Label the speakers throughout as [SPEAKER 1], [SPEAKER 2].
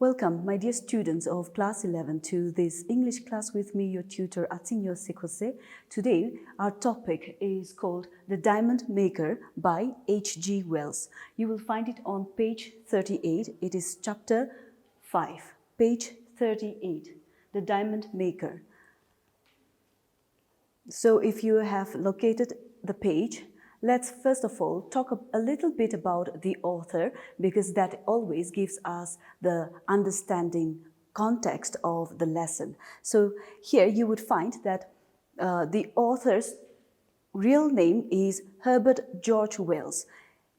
[SPEAKER 1] Welcome, my dear students of class 11 to this English class with me, your tutor Atsinyo Sekose. Today, our topic is called The Diamond Maker by H.G. Wells. You will find it on page 38. It is chapter 5, page 38, The Diamond Maker. So if you have located the page, let's first of all talk a little bit about the author, because that always gives us the understanding context of the lesson. So here you would find that the author's real name is Herbert George Wells,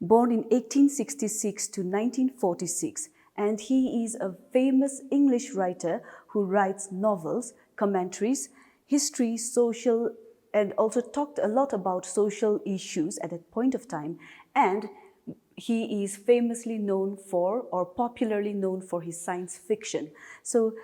[SPEAKER 1] born in 1866 to 1946, and he is a famous English writer who writes novels, commentaries, history, social, and also talked a lot about social issues at that point of time. And he is famously known for, or popularly known for, his science fiction. So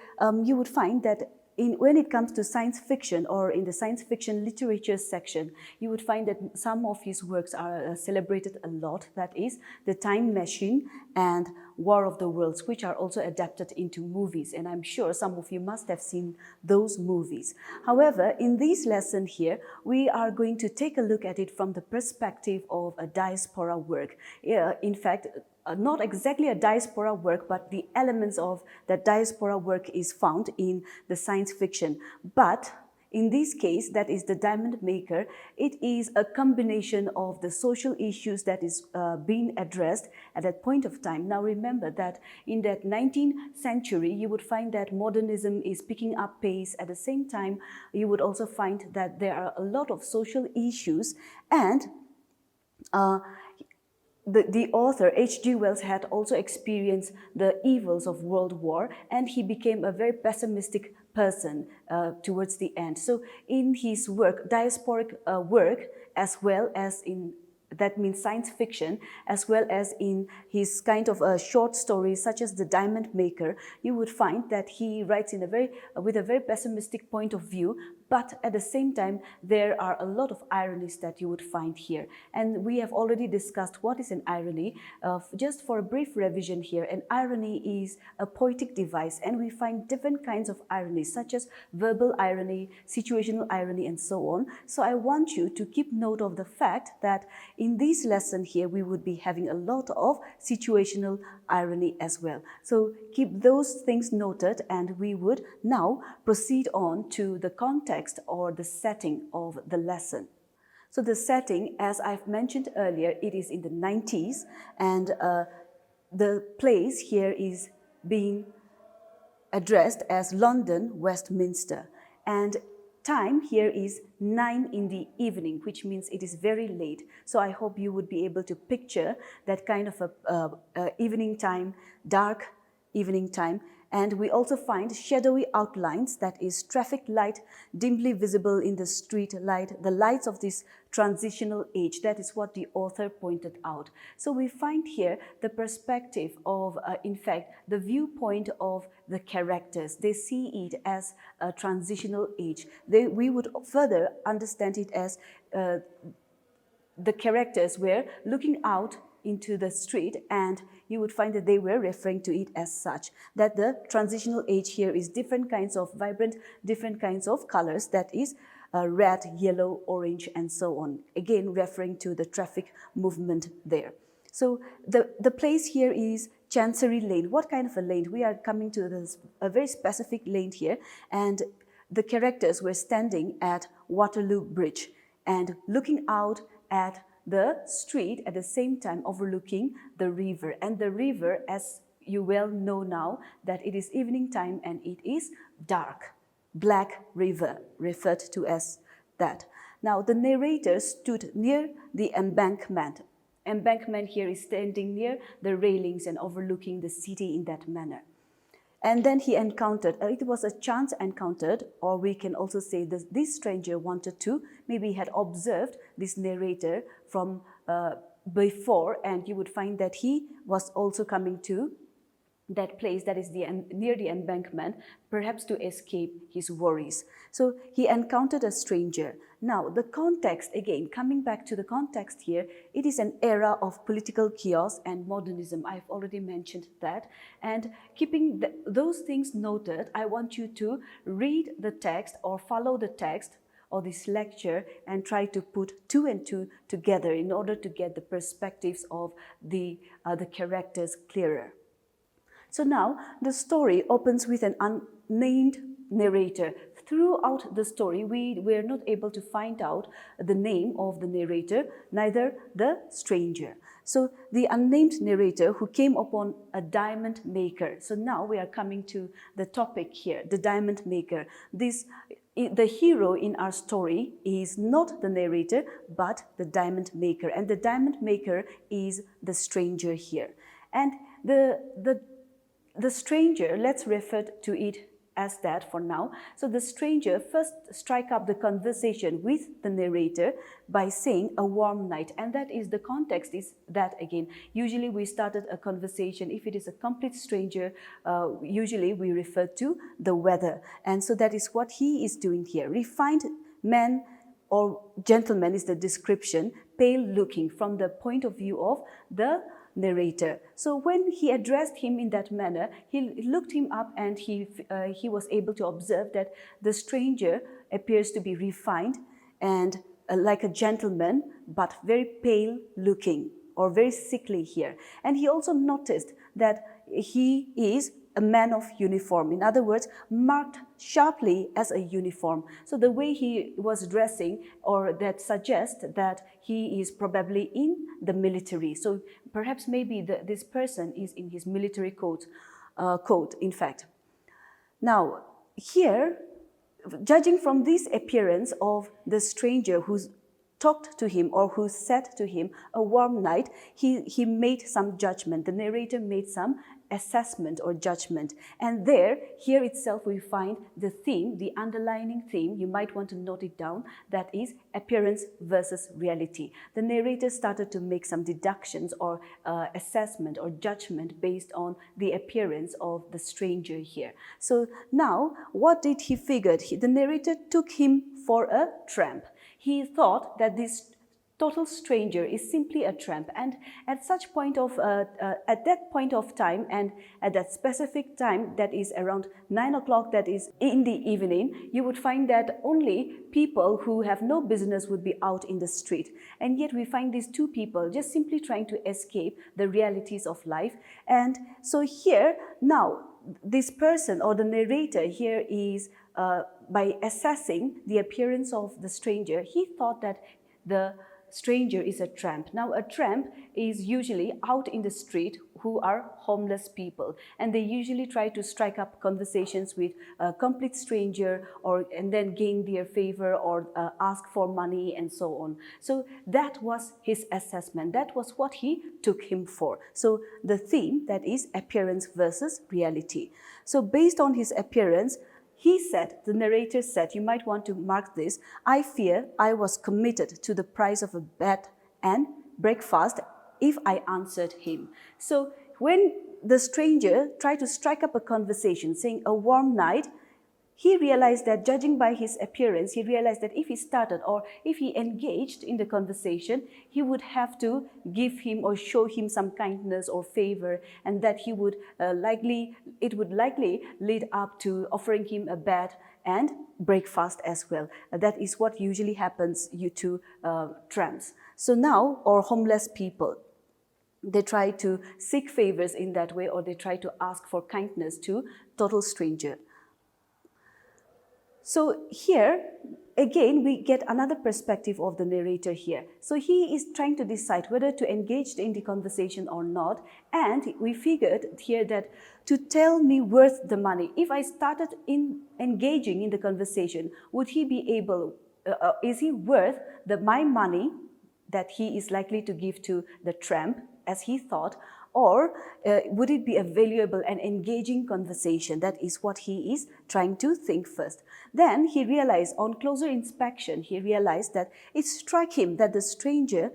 [SPEAKER 1] you would find that when it comes to science fiction, or in the science fiction literature section, you would find that some of his works are celebrated a lot. That is The Time Machine and War of the Worlds, which are also adapted into movies. And I'm sure some of you must have seen those movies. However, in this lesson here, we are going to take a look at it from the perspective of a diaspora work. In fact, not exactly a diaspora work, but the elements of that diaspora work is found in the science fiction. But in this case, that is The Diamond Maker, it is a combination of the social issues that is being addressed at that point of time. Now remember that in that 19th century, you would find that modernism is picking up pace. At the same time, you would also find that there are a lot of social issues, and the author, H.G. Wells, had also experienced the evils of World War, and he became a very pessimistic person towards the end. So in his work, diasporic work, as well as in, that means science fiction, as well as in his kind of short stories such as The Diamond Maker, you would find that he writes in with a very pessimistic point of view, but at the same time, there are a lot of ironies that you would find here. And we have already discussed what is an irony. Just for a brief revision here, an irony is a poetic device, and we find different kinds of ironies, such as verbal irony, situational irony, and so on. So I want you to keep note of the fact that in this lesson here, we would be having a lot of situational irony as well. So keep those things noted, and we would now proceed on to the context or the setting of the lesson. So the setting, as I've mentioned earlier, it is in the 90s, and the place here is being addressed as London, Westminster. And time here is 9 in the evening, which means it is very late. So I hope you would be able to picture that kind of a evening time, dark evening time. And we also find shadowy outlines, that is traffic light dimly visible in the street light, the lights of this transitional age. That is what the author pointed out. So we find here the perspective of, in fact, the viewpoint of the characters. They see it as a transitional age. We would further understand it as the characters were looking out into the street, and you would find that they were referring to it as such, that the transitional age here is different kinds of vibrant, different kinds of colors, that is red, yellow, orange, and so on, again referring to the traffic movement there. So the place here is Chancery Lane. What kind of a lane? We are coming to a very specific lane here, and the characters were standing at Waterloo Bridge and looking out at the street, at the same time overlooking the river. And the river, as you well know now, that it is evening time and it is dark. Black River, referred to as that. Now the narrator stood near the embankment. Embankment here is standing near the railings and overlooking the city in that manner. And then he encountered, it was a chance encounter, or we can also say this stranger wanted to, maybe he had observed this narrator from before, and you would find that he was also coming to that place that is near the embankment, perhaps to escape his worries. So he encountered a stranger, Now, the context, again, coming back to the context here, it is an era of political chaos and modernism. I've already mentioned that. And keeping those things noted, I want you to read the text or follow the text or this lecture and try to put two and two together in order to get the perspectives of the characters clearer. So now the story opens with an unnamed narrator. Throughout the story, we were not able to find out the name of the narrator, neither the stranger. So the unnamed narrator who came upon a diamond maker. So now we are coming to the topic here, the diamond maker. The hero in our story is not the narrator, but the diamond maker. And the diamond maker is the stranger here. And the stranger, let's refer to it as that for now. So the stranger first strike up the conversation with the narrator by saying a warm night. And that is, the context is that again. Usually we started a conversation, if it is a complete stranger, usually we refer to the weather. And so that is what he is doing here. Refined man or gentleman is the description, pale looking from the point of view of the narrator. So when he addressed him in that manner, he looked him up and he was able to observe that the stranger appears to be refined and like a gentleman, but very pale looking or very sickly here. And he also noticed that he is a man of uniform. In other words, marked sharply as a uniform. So the way he was dressing, or that suggests that he is probably in the military. So perhaps maybe this person is in his military coat, in fact. Now, here, judging from this appearance of the stranger who's talked to him or who said to him a warm night, he made some judgment. The narrator made some assessment or judgment. And here itself we find the theme, the underlining theme, you might want to note it down, that is appearance versus reality. The narrator started to make some deductions or assessment or judgment based on the appearance of the stranger here. So now, what did he figure? The narrator took him for a tramp. He thought that this total stranger is simply a tramp, and at that point of time, and at that specific time, that is around 9 o'clock, that is in the evening, you would find that only people who have no business would be out in the street. And yet we find these two people just simply trying to escape the realities of life. And so here now, this person or the narrator here is by assessing the appearance of the stranger, he thought that the stranger is a tramp. Now, a tramp is usually out in the street who are homeless people, and they usually try to strike up conversations with a complete stranger and then gain their favor or ask for money and so on. So that was his assessment. That was what he took him for. So the theme, that is appearance versus reality. So based on his appearance, he said, the narrator said, you might want to mark this, I fear I was committed to the price of a bed and breakfast if I answered him. So when the stranger tried to strike up a conversation saying a warm night, he realized that, judging by his appearance, he realized that if he started or if he engaged in the conversation, he would have to give him or show him some kindness or favor, and that it would likely lead up to offering him a bed and breakfast as well. That is what usually happens to tramps. So now, or homeless people, they try to seek favors in that way, or they try to ask for kindness to total stranger. So here, again, we get another perspective of the narrator here. So he is trying to decide whether to engage in the conversation or not. And we figured here that to tell me worth the money, if I started engaging in the conversation, would he be able, is he worth my money that he is likely to give to the tramp, as he thought, or would it be a valuable and engaging conversation? That is what he is trying to think first. Then he realized, on closer inspection, he realized that it struck him that the stranger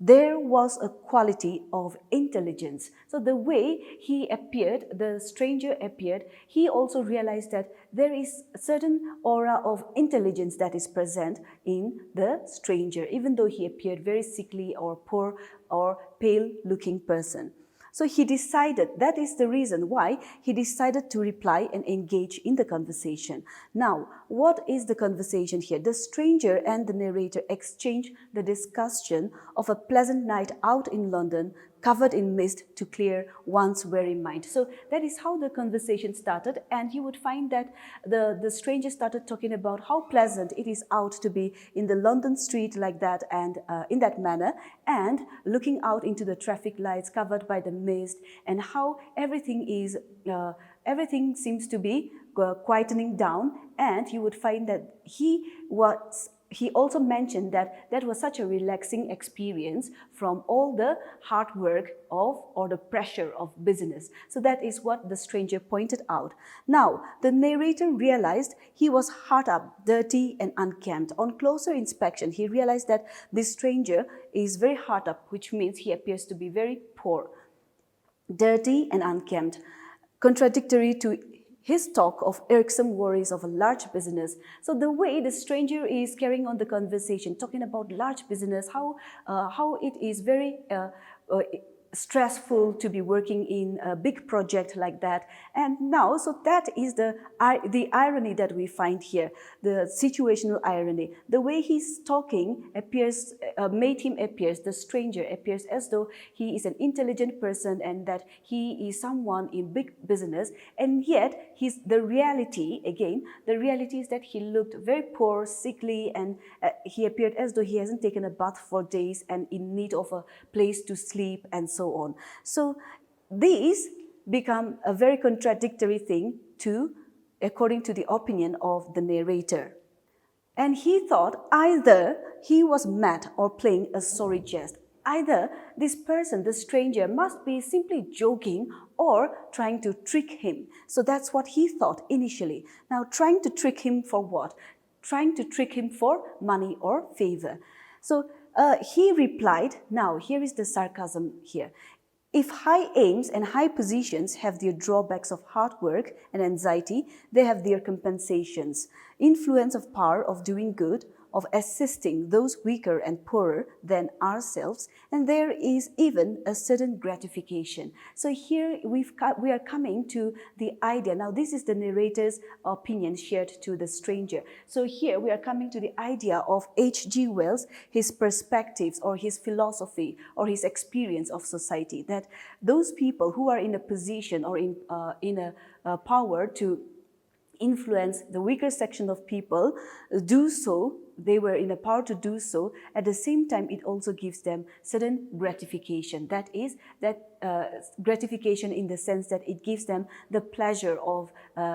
[SPEAKER 1] there was a quality of intelligence. So the way he appeared, the stranger appeared, he also realized that there is a certain aura of intelligence that is present in the stranger, even though he appeared very sickly or poor or pale looking person. So he decided, that is the reason why he decided to reply and engage in the conversation. Now, what is the conversation here? The stranger and the narrator exchange the discussion of a pleasant night out in London, covered in mist to clear one's weary mind. So that is how the conversation started, and you would find that the stranger started talking about how pleasant it is out to be in the London street like that and in that manner, and looking out into the traffic lights covered by the mist, and how everything seems to be quietening down. And you would find that he also mentioned that that was such a relaxing experience from all the hard work or the pressure of business. So that is what the stranger pointed out. Now, the narrator realized he was hard up, dirty and unkempt. On closer inspection, he realized that this stranger is very hard up, which means he appears to be very poor, dirty and unkempt, contradictory to his talk of irksome worries of a large business. So the way the stranger is carrying on the conversation, talking about large business, how it is very stressful to be working in a big project like that. And now, so that is the irony that we find here, the situational irony. The way he's talking appears, the stranger appears as though he is an intelligent person and that he is someone in big business, and yet the reality is that he looked very poor, sickly, and he appeared as though he hasn't taken a bath for days and in need of a place to sleep and so on. So these become a very contradictory thing according to the opinion of the narrator. And he thought either he was mad or playing a sorry jest. Either this person, the stranger, must be simply joking or trying to trick him. So that's what he thought initially. Now, trying to trick him for what? Trying to trick him for money or favor. So he replied, now here is the sarcasm here. If high aims and high positions have their drawbacks of hard work and anxiety, they have their compensations. Influence of power of doing good, of assisting those weaker and poorer than ourselves, and there is even a certain gratification. So here we are coming to the idea. Now this is the narrator's opinion shared to the stranger. So here we are coming to the idea of H.G. Wells, his perspectives or his philosophy or his experience of society, that those people who are in a position or in a power to influence the weaker section of people do so. They were in a power to do so. At the same time, it also gives them certain gratification. That is, gratification in the sense that it gives them the pleasure of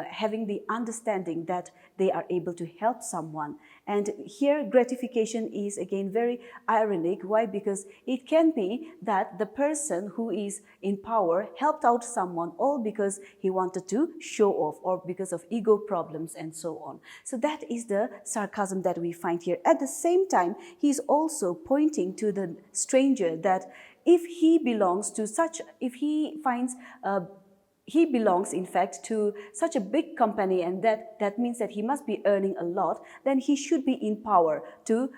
[SPEAKER 1] having the understanding that they are able to help someone. And here, gratification is again very ironic. Why? Because it can be that the person who is in power helped out someone all because he wanted to show off or because of ego problems and so on. So that is the sarcasm that we find here. At the same time, he's also pointing to the stranger that if he belongs to he belongs, in fact, to such a big company, and that means that he must be earning a lot, then he should be in power to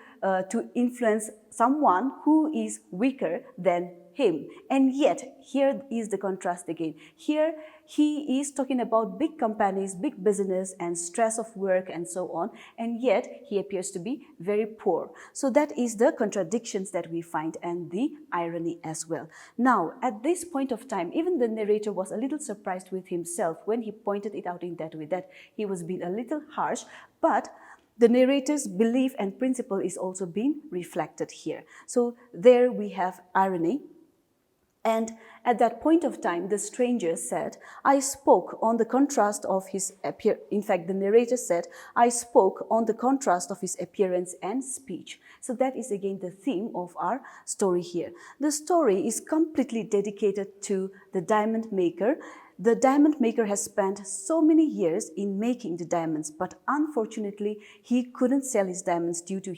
[SPEAKER 1] influence someone who is weaker than him. And yet, here is the contrast again. Here, he is talking about big companies, big business, and stress of work, and so on, and yet he appears to be very poor. So that is the contradictions that we find and the irony as well. Now, at this point of time, even the narrator was a little surprised with himself when he pointed it out in that way, that he was being a little harsh, but the narrator's belief and principle is also being reflected here. So there we have irony. And at that point of time, the stranger said, I spoke on the contrast of his appearance. In fact, the narrator said, I spoke on the contrast of his appearance and speech. So that is again the theme of our story here. The story is completely dedicated to the diamond maker. The diamond maker has spent so many years in making the diamonds, but unfortunately, he couldn't sell his diamonds due to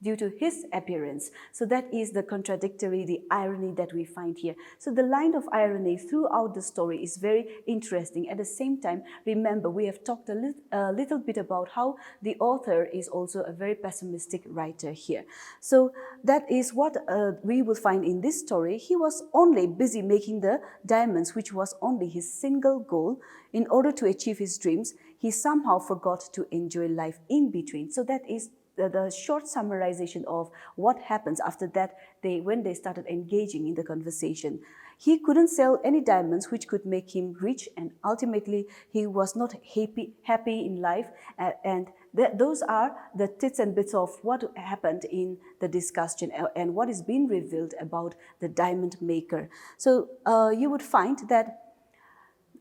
[SPEAKER 1] due to his appearance. So that is the contradictory, the irony that we find here. So the line of irony throughout the story is very interesting. At the same time, remember, we have talked a little bit about how the author is also a very pessimistic writer here. So that is what we will find in this story. He was only busy making the diamonds, which was only his single goal. In order to achieve his dreams, he somehow forgot to enjoy life in between. So that is the short summarization of what happens after that when they started engaging in the conversation. He couldn't sell any diamonds which could make him rich, and ultimately he was not happy in life. And those are the tits and bits of what happened in the discussion and what is being revealed about the diamond maker. So you would find that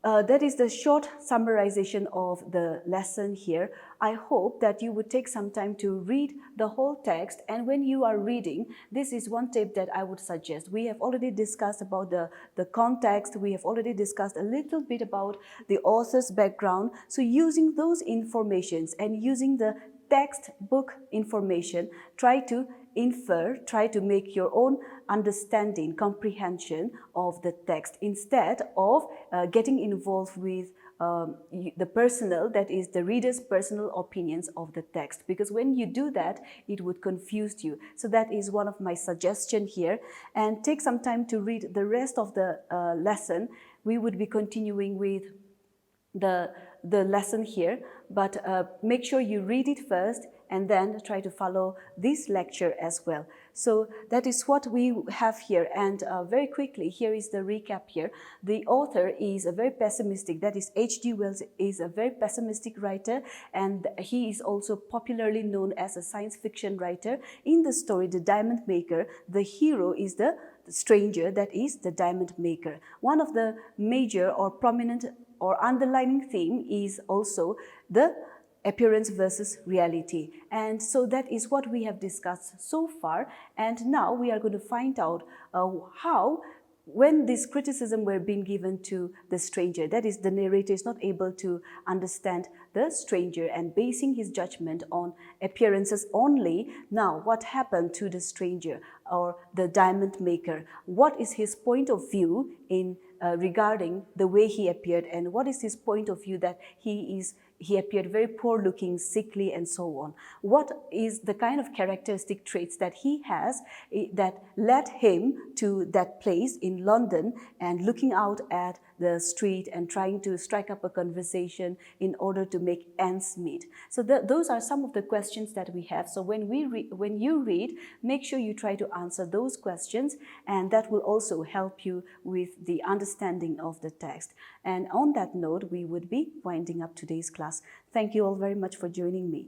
[SPEAKER 1] that is the short summarization of the lesson here. I hope that you would take some time to read the whole text, and when you are reading, this is one tip that I would suggest. We have already discussed about the context, we have already discussed a little bit about the author's background. So using those informations and using the textbook information, try to infer, try to make your own understanding, comprehension of the text instead of getting involved with the personal, that is the reader's personal opinions of the text, because when you do that, it would confuse you. So that is one of my suggestions here, and take some time to read the rest of the lesson. We would be continuing with the lesson here, but make sure you read it first and then try to follow this lecture as well. So that is what we have here, and very quickly, here is the recap here. The author is a very pessimistic, that is H.G. Wells is a very pessimistic writer, and he is also popularly known as a science fiction writer. In the story, The Diamond Maker, the hero is the stranger, that is the diamond maker. One of the major or prominent or underlining theme is also the appearance versus reality. And so that is what we have discussed so far. And now we are going to find out how, when this criticism were being given to the stranger, that is the narrator is not able to understand the stranger and basing his judgment on appearances only. Now, what happened to the stranger or the diamond maker? What is his point of view in regarding the way he appeared, and what is his point of view that he appeared very poor looking, sickly, and so on? What is the kind of characteristic traits that he has that led him to that place in London and looking out at the street and trying to strike up a conversation in order to make ends meet? So those are some of the questions that we have. So when you read, make sure you try to answer those questions, and that will also help you with the understanding of the text. And on that note, we would be winding up today's class. Thank you all very much for joining me.